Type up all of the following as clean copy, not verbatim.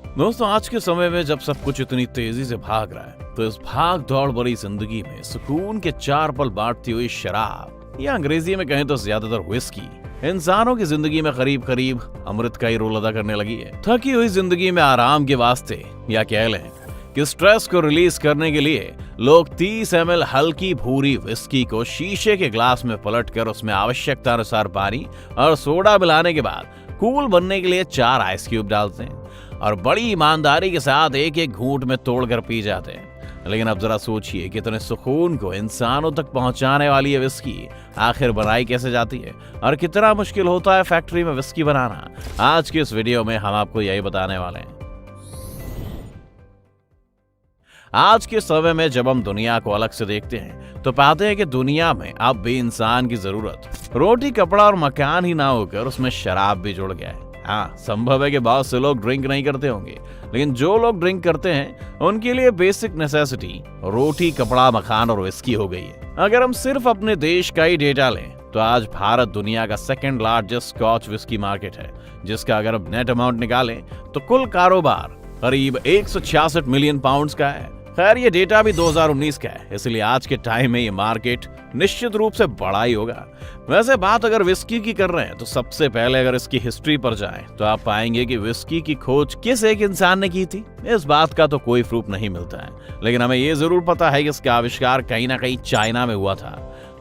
दोस्तों, आज के समय में जब सब कुछ इतनी तेजी से भाग रहा है, तो इस भाग दौड़ भरी जिंदगी में सुकून के 4 पल बांटती हुई शराब, या अंग्रेजी में कहें तो ज्यादातर व्हिस्की, इंसानों की जिंदगी में करीब करीब अमृत का ही रोल अदा करने लगी है। थकी हुई जिंदगी में आराम के वास्ते, या कह लें कि स्ट्रेस को रिलीज करने के लिए लोग 30 ml हल्की भूरी विस्की को शीशे के ग्लास में पलटकर उसमें आवश्यकता अनुसार पानी और सोडा मिलाने के बाद कूल बनने के लिए 4 आइस क्यूब डालते हैं और बड़ी ईमानदारी के साथ एक एक घूंट में तोड़कर पी जाते हैं। लेकिन अब जरा सोचिए कि इतने सुकून को इंसानों तक पहुंचाने वाली ये विस्की आखिर बनाई कैसे जाती है और कितना मुश्किल होता है फैक्ट्री में विस्की बनाना। आज की इस वीडियो में हम आपको यही बताने वाले हैं। आज के समय में जब हम दुनिया को अलग से देखते हैं तो पाते हैं कि दुनिया में अब भी इंसान की जरूरत रोटी, कपड़ा और मकान ही ना होकर उसमें शराब भी जुड़ गया है। हाँ, संभव है कि बहुत से लोग ड्रिंक नहीं करते होंगे, लेकिन जो लोग ड्रिंक करते हैं उनके लिए बेसिक नेसेसिटी रोटी, कपड़ा, मकान और विस्की हो गई है। अगर हम सिर्फ अपने देश का ही डेटा लें तो आज भारत दुनिया का 2nd largest scotch whisky market है, जिसका अगर हम नेट अमाउंट निकालें तो कुल कारोबार करीब 166 मिलियन पाउंड्स का है। खैर, ये डेटा भी 2019 का है, इसलिए आज के टाइम में ये मार्केट निश्चित रूप से बड़ा ही होगा। वैसे बात अगर विस्की की कर रहे हैं तो सबसे पहले अगर इसकी हिस्ट्री पर जाएं तो आप पाएंगे कि विस्की की खोज किस एक इंसान ने की थी। इस बात का तो कोई प्रूफ नहीं मिलता है, लेकिन हमें ये जरूर पता है कि इसका आविष्कार कहीं ना कहीं चाइना में हुआ था।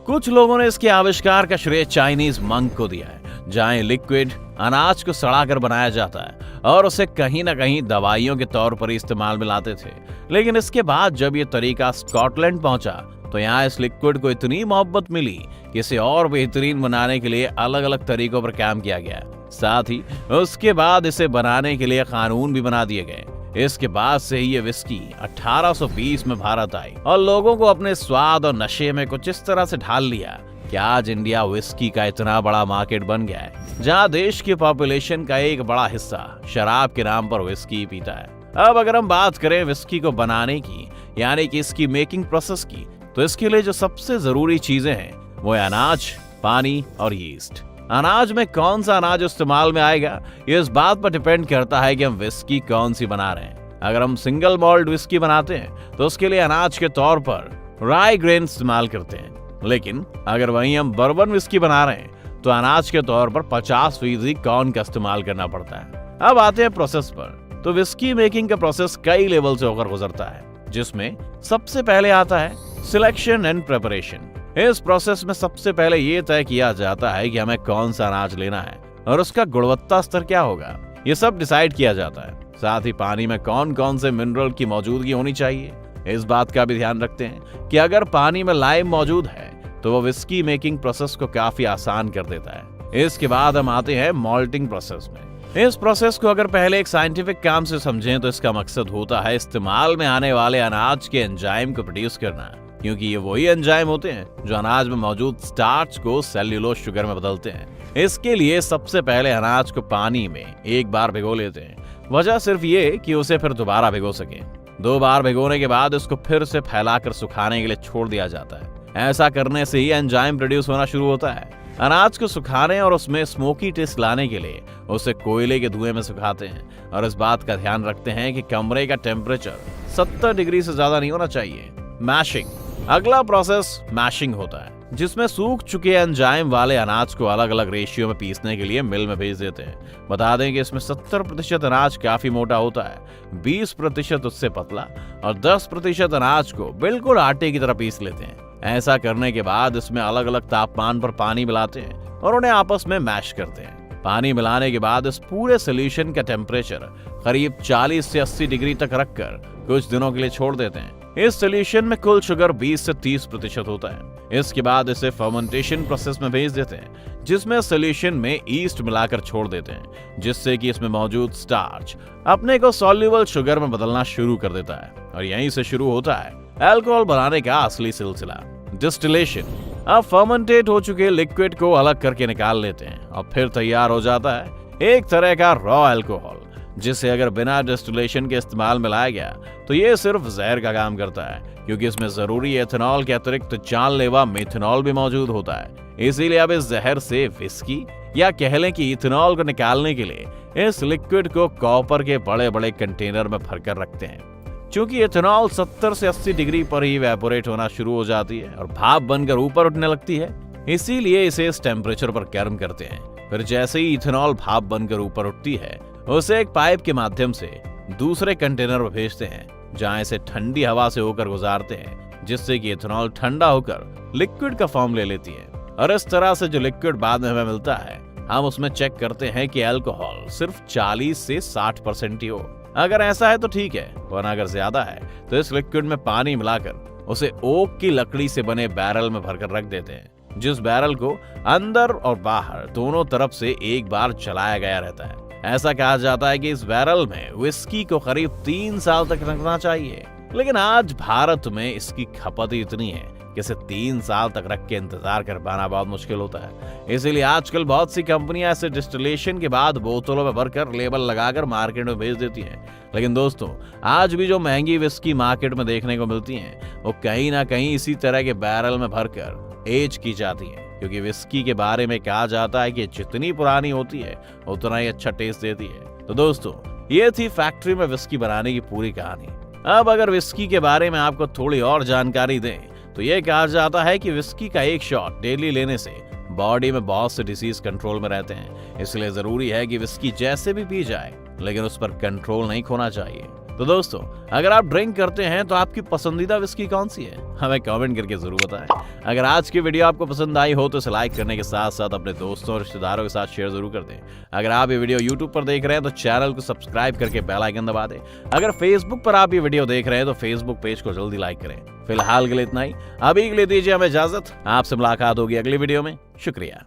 कुछ लोगों ने इसके आविष्कार का श्रेय चाइनीज मंक को दिया है, जहां लिक्विड अनाज को सड़ाकर बनाया जाता है और उसे कहीं ना कहीं दवाइयों के तौर पर इस्तेमाल में लाते थे। लेकिन इसके बाद जब ये तरीका स्कॉटलैंड पहुंचा तो यहाँ इस लिक्विड को इतनी मोहब्बत मिली कि इसे और बेहतरीन बनाने के लिए अलग अलग तरीकों पर काम किया गया। साथ ही उसके बाद इसे बनाने के लिए कानून भी बना दिए गए। इसके बाद से ही ये विस्की 1820 में भारत आई और लोगों को अपने स्वाद और नशे में कुछ इस तरह से ढाल लिया कि आज इंडिया विस्की का इतना बड़ा मार्केट बन गया है, जहां देश की पॉपुलेशन का एक बड़ा हिस्सा शराब के नाम पर विस्की पीता है। अब अगर हम बात करें विस्की को बनाने की, यानी कि इसकी मेकिंग प्रोसेस की, तो इसके लिए जो सबसे जरूरी चीजें हैं वो है अनाज, पानी और यीस्ट। अनाज में कौन सा अनाज इस्तेमाल में आएगा ये इस बात पर डिपेंड करता है कि हम विस्की कौन सी बना रहे हैं। अगर हम सिंगल मॉल्ट विस्की बनाते हैं तो उसके लिए अनाज के तौर पर राई ग्रेन इस्तेमाल करते हैं, लेकिन अगर वहीं हम बर्बन विस्की बना रहे हैं तो अनाज के तौर पर 50% कॉर्न का इस्तेमाल करना पड़ता है। अब आते हैं प्रोसेस पर। तो विस्की मेकिंग का प्रोसेस कई लेवल से होकर गुजरता है, जिसमें सबसे पहले आता है सिलेक्शन एंड प्रिपरेशन। इस प्रोसेस में सबसे पहले ये तय किया जाता है कि हमें कौन सा अनाज लेना है और उसका गुणवत्ता स्तर क्या होगा, ये सब डिसाइड किया जाता है। साथ ही पानी में कौन कौन से मिनरल की मौजूदगी होनी चाहिए, इस बात का भी ध्यान रखते हैं कि अगर पानी में लाइम मौजूद है तो वो विस्की मेकिंग प्रोसेस को काफी आसान कर देता है। इसके बाद हम आते हैं मॉल्टिंग प्रोसेस में। इस प्रोसेस को अगर पहले एक साइंटिफिक काम से समझें तो इसका मकसद होता है इस्तेमाल में आने वाले अनाज के एंजाइम को प्रोड्यूस करना, क्योंकि ये वही एंजाइम होते हैं जो अनाज में मौजूद स्टार्च को सेल्यूलोज शुगर में बदलते हैं। इसके लिए सबसे पहले अनाज को पानी में एक बार भिगो लेते हैं। वजह सिर्फ ये कि उसे फिर दोबारा भिगो सके। 2 बार भिगोने के बाद इसको फिर से फैलाकर सुखाने के लिए छोड़ दिया जाता है। ऐसा करने से ही एंजाइम प्रोड्यूस होना शुरू होता है। अनाज को सुखाने और उसमें स्मोकी टेस्ट लाने के लिए उसे कोयले के धुएं में सुखाते हैं और इस बात का ध्यान रखते हैं कि कमरे का टेम्परेचर 70 डिग्री से ज्यादा नहीं होना चाहिए। मैशिंग, अगला प्रोसेस मैशिंग होता है, जिसमें सूख चुके एंजाइम वाले अनाज को अलग अलग रेशियो में पीसने के लिए मिल में भेज देते हैं। बता दें कि इसमें 70% अनाज काफी मोटा होता है, 20% उससे पतला और 10% अनाज को बिल्कुल आटे की तरह पीस लेते हैं। ऐसा करने के बाद इसमें अलग अलग तापमान पर पानी मिलाते हैं और उन्हें आपस में मैश करते हैं। पानी मिलाने के बाद इस पूरे सोल्यूशन का टेम्परेचर करीब 40 से 80 डिग्री तक रखकर कुछ दिनों के लिए छोड़ देते हैं। इस सोल्यूशन में कुल शुगर 20 से 30% होता है। इसके बाद इसे फर्मेंटेशन प्रोसेस में भेज देते हैं, जिसमें सोल्यूशन में ईस्ट मिलाकर छोड़ देते हैं, जिससे कि इसमें मौजूद स्टार्च अपने को सॉल्युबल शुगर में बदलना शुरू कर देता है और यहीं से शुरू होता है अल्कोहल बनाने का असली सिलसिला, डिस्टिलेशन। अब फर्मेंटेट हो चुके लिक्विड को अलग करके निकाल लेते हैं और फिर तैयार हो जाता है एक तरह का रॉ अल्कोहल, जिसे अगर बिना डिस्टिलेशन के इस्तेमाल में लाया गया तो ये सिर्फ जहर का काम करता है, क्योंकि इसमें जरूरी एथेनॉल के अतिरिक्त जानलेवा मेथनॉल भी मौजूद होता है। इसीलिए अब इस जहर से विस्की या कह लें कि इथेनॉल को निकालने के लिए इस लिक्विड को कॉपर के बड़े बड़े कंटेनर में भरकर रखते हैं। चूंकि इथेनॉल 70 से 80 डिग्री पर ही इवेपोरेट होना शुरू हो जाती है और भाप बनकर ऊपर उठने लगती है, इसीलिए इसे इस टेम्परेचर पर गर्म करते हैं। फिर जैसे ही इथेनॉल भाप बनकर ऊपर उठती है, उसे एक पाइप के माध्यम से दूसरे कंटेनर में भेजते हैं, जहां इसे ठंडी हवा से होकर गुजारते हैं, जिससे कि इथेनॉल ठंडा होकर लिक्विड का फॉर्म ले लेती है। और इस तरह से जो लिक्विड बाद में हमें मिलता है, हम उसमें चेक करते हैं कि अल्कोहल सिर्फ 40 से 60% ही हो। अगर ऐसा है तो ठीक है, वरना अगर ज्यादा है तो इस लिक्विड में पानी मिलाकर उसे ओक की लकड़ी से बने बैरल में भरकर रख देते हैं, जिस बैरल को अंदर और बाहर दोनों तरफ से एक बार चलाया गया रहता है। ऐसा कहा जाता है कि इस बैरल में विस्की को करीब 3 साल तक रखना चाहिए, लेकिन आज भारत में इसकी खपत ही इतनी है कि इसे 3 साल तक रख के इंतजार कर पाना बहुत मुश्किल होता है। इसीलिए आजकल बहुत सी कंपनियां ऐसे डिस्टिलेशन के बाद बोतलों में भरकर लेबल लगाकर मार्केट में भेज देती हैं। लेकिन दोस्तों, आज भी जो महंगी विस्की मार्केट में देखने को मिलती हैं, वो कहीं ना कहीं इसी तरह के बैरल में भरकर एज की जाती है, क्योंकि विस्की के बारे में कहा जाता है कि जितनी पुरानी होती है उतना ही अच्छा टेस्ट देती है। तो दोस्तों, ये थी फैक्ट्री में विस्की बनाने की पूरी कहानी। अब अगर विस्की के बारे में आपको थोड़ी और जानकारी दें तो ये कहा जाता है कि विस्की का एक शॉट डेली लेने से बॉडी में बहुत से डिसीज कंट्रोल में रहते हैं। इसलिए जरूरी है कि विस्की जैसे भी पी जाए, लेकिन उस पर कंट्रोल नहीं खोना चाहिए। तो दोस्तों, अगर आप ड्रिंक करते हैं तो आपकी पसंदीदा विस्की कौन सी है, हमें कमेंट करके जरूर बताएं। अगर आज की वीडियो आपको पसंद आई हो तो इसे लाइक करने के साथ साथ अपने दोस्तों और रिश्तेदारों के साथ शेयर जरूर कर दें। अगर आप ये वीडियो YouTube पर देख रहे हैं तो चैनल को सब्सक्राइब करके बेल आइकन दबा दें। अगर Facebook पर आप ये वीडियो देख रहे हैं तो Facebook पेज को जल्दी लाइक करें। फिलहाल के लिए इतना ही, अभी के लिए दीजिए हमें इजाजत। आपसे मुलाकात होगी अगली वीडियो में। शुक्रिया।